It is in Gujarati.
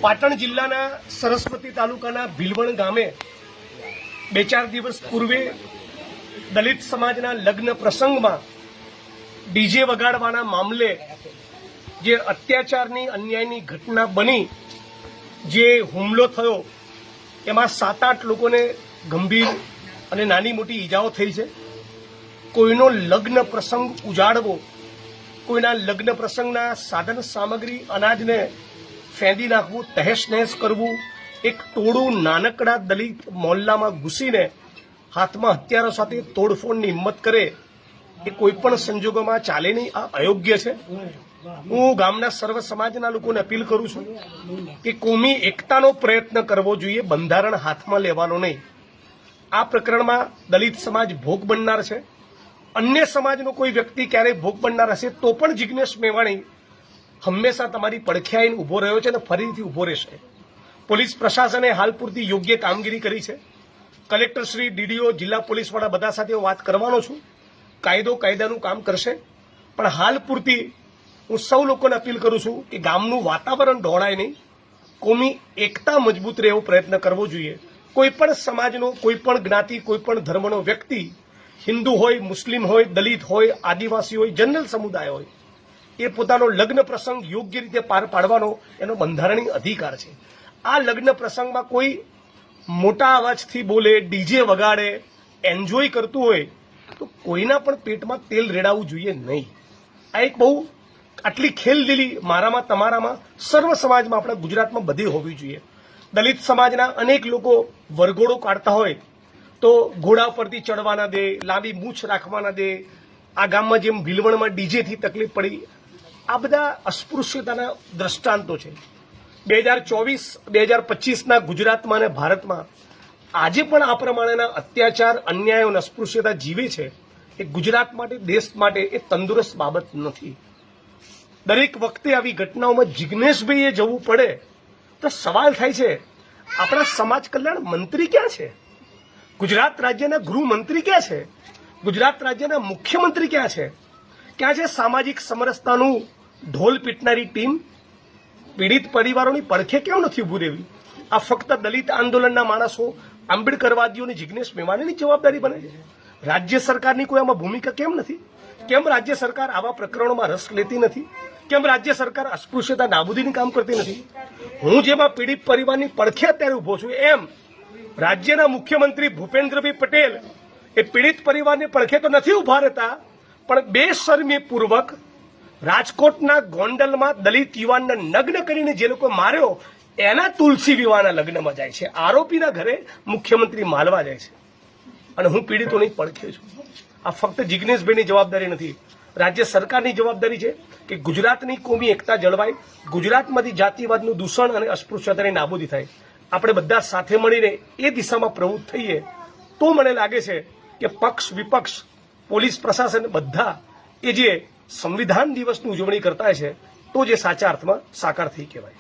પાટણ જિલ્લાના સરસ્વતી તાલુકાના ભીલવણ ગામે 2-4 દિવસ પૂર્વે દલિત સમાજના લગ્ન પ્રસંગમાં ડીજે વગાડવાના મામલે જે અત્યાચારની અન્યાયની ઘટના બની, જે હુમલો થયો, એમાં 7-8 લોકોને ગંભીર અને નાની મોટી ઈજાઓ થઈ છે. કોઈનો લગ્ન પ્રસંગ ઉજાડવો, કોઈના લગ્ન પ્રસંગના સાધન સામગ્રી અનાજને ફેંદી નાખવું, તહેશ નહેશ કરવું, એક ટોળું નાનકડા દલિત મોહલ્લામાં ઘૂસીને હાથમાં હથિયારો સાથે તોડફોડની હિંમત કરે, એ કોઈપણ સંજોગોમાં ચાલે નહીં. આ અયોગ્ય છે. હું ગામના સર્વ સમાજના લોકોને અપીલ કરું છું કે કોમી એકતાનો પ્રયત્ન કરવો જોઈએ, બંધારણ હાથમાં લેવાનો નહીં. આ પ્રકરણમાં દલિત સમાજ ભોગ બનનાર છે. અન્ય સમાજનો કોઈ વ્યક્તિ ક્યારેય ભોગ બનનાર હશે તો પણ જિગ્નેશ મેવાણી હંમેશા તમારી પડખે આવીને ઉભો રહ્યો છે અને ફરીથી ઉભો રહેશે. પોલીસ પ્રશાસને હાલ પૂરતી યોગ્ય કામગીરી કરી છે. કલેક્ટર શ્રી, ડીડીઓ, જિલ્લા પોલીસ વડા બધા સાથે હું વાત કરવાનો છું. કાયદાનું કામ કરશે. પણ હાલ પૂરતી હું સૌ લોકોને અપીલ કરું છું કે ગામનું વાતાવરણ ઢોળાય નહીં, કોમી એકતા મજબૂત રહે એવો પ્રયત્ન કરવો જોઈએ. કોઈ પણ સમાજનો, કોઈ પણ જ્ઞાતિ, કોઈ પણ ધર્મનો વ્યક્તિ, હિન્દુ હોય, મુસ્લિમ હોય, દલિત હોય, આદિવાસી હોય, જનરલ સમુદાય હોય, એ પોતાનો લગ્ન પ્રસંગ યોગ્ય રીતે પાર પાડવાનો એનો બંધારણીય અધિકાર છે. આ લગ્ન પ્રસંગમાં કોઈ મોટા અવાજથી બોલે, ડીજે વગાડે, એન્જોય કરતું હોય તો કોઈના પણ પેટમાં તેલ રેડાવવું જોઈએ નહીં. આ એક બહુ આટલી ખેલદિલી મારામાં, તમારામાં, સર્વ સમાજમાં, આપણા ગુજરાતમાં બધી હોવી જોઈએ. દલિત સમાજના અનેક લોકો વરઘોડો કાઢતા હોય તો ઘોડા પરથી ચડવાના દે, લાંબી મૂછ રાખવાના દે. આ ગામમાં જેમ ભીલવણમાં ડીજેથી તકલીફ પડી, આ બધા અસ્પૃશ્યતાના દ્રષ્ટાંતો છે. 2024-2025ના ગુજરાતમાં અને ભારતમાં આજે પણ આ પ્રમાણેના અત્યાચાર, અન્યાય અને અસ્પૃશ્યતા જીવે છે. એ ગુજરાત માટે, દેશ માટે એ તંદુરસ્ત બાબત નથી. દરેક વખતે આવી ઘટનાઓમાં જિગ્નેશભાઈએ જવું પડે તો સવાલ થાય છે, આપણા સમાજ કલ્યાણ મંત્રી ક્યાં છે? ગુજરાત રાજ્યના ગૃહમંત્રી ક્યાં છે? ગુજરાત રાજ્યના મુખ્યમંત્રી ક્યાં છે? ક્યાં છે સામાજિક સમરસતાનું ઢોલ પીટનારી ટીમ? પીડિત પરિવારોની પડખે કેમ નથી ઉભું રહેવી? આ ફક્ત દલિત આંદોલનના માણસો, આંબેડકરવાદીઓની જિગ્નેશ મેવાણીની જવાબદારી બને છે. રાજ્ય સરકારની કોઈ આમાં ભૂમિકા કેમ નથી? કેમ રાજ્ય સરકાર આવા પ્રકરણોમાં રસ લેતી નથી? કેમ રાજ્ય સરકાર અસ્પૃશ્યતા નાબૂદીની કામ કરતી નથી? હું જેમાં પીડિત પરિવારની પડખે અત્યારે ઉભો છું, એમ રાજ્યના મુખ્યમંત્રી ભૂપેન્દ્રભાઈ પટેલ એ પીડિત પરિવારની પડખે તો નથી ઉભા રહેતા, પણ બેશરમીપૂર્વક રાજકોટના ગોંડલમાં દલિત યુવાનને નગ્ન કરીને જે લોકો માર્યો, એના તુલસી વિવાહના લગ્નમાં જાય છે. આરોપીના ઘરે મુખ્યમંત્રી માલવા જાય છે. અને હું પીડિતોની પડખે છું. આ ફક્ત જિગ્નેશભાઈની જવાબદારી નથી, રાજ્ય સરકારની જવાબદારી છે કે ગુજરાતની કોમી એકતા જળવાય, ગુજરાતમાંથી જાતિવાદનું દૂષણ અને અસ્પૃશ્યતાની નાબૂદી થાય. આપણે બધા સાથે મળીને એ દિશામાં પ્રવૃત્ત થઈએ તો મને લાગે છે કે પક્ષ, વિપક્ષ, પોલીસ પ્રશાસન બધા એ જે સંવિધાન દિવસની ઉજવણી કરતા છે તો જે સાચા અર્થમાં સાકાર થઈ કહેવાય.